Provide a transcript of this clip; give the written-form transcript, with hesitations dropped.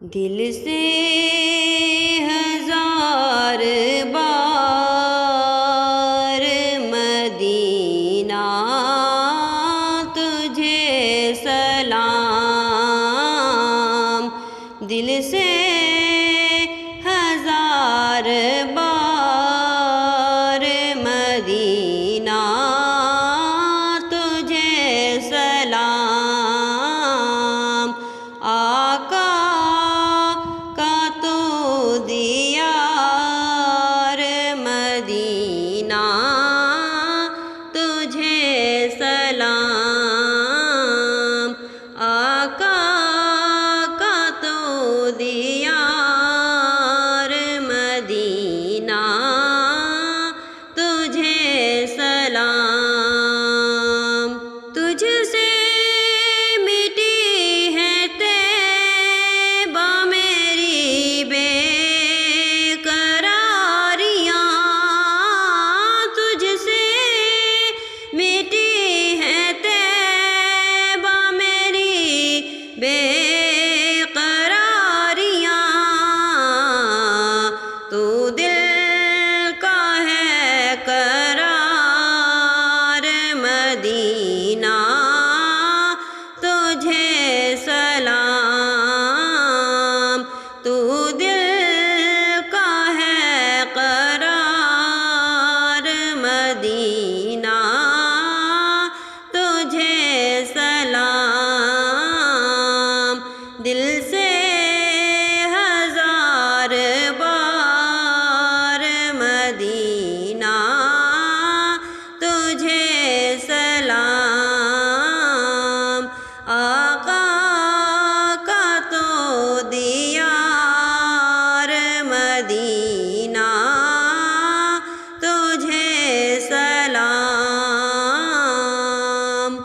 دل سے ہزار بار مدینہ تجھے سلام، دل سے ہزار بار مدینہ تجھے سلام، آقا کا تو دیار مدینہ تجھے سلام، آقا کا تو دیار مدینہ تجھے سلام، تجھ سے مٹی ہے طیبہ میری بے قراریاں، تجھ سے مٹی ہے طیبہ میری بے قراریاں، تو دل کا ہے قرار مدینہ تجھے سلام، تو دل کا ہے قرار مدینہ تجھے سلام، دل سے ہزار بار مدینہ تجھے سلام، آقا کا تو دیار مدینہ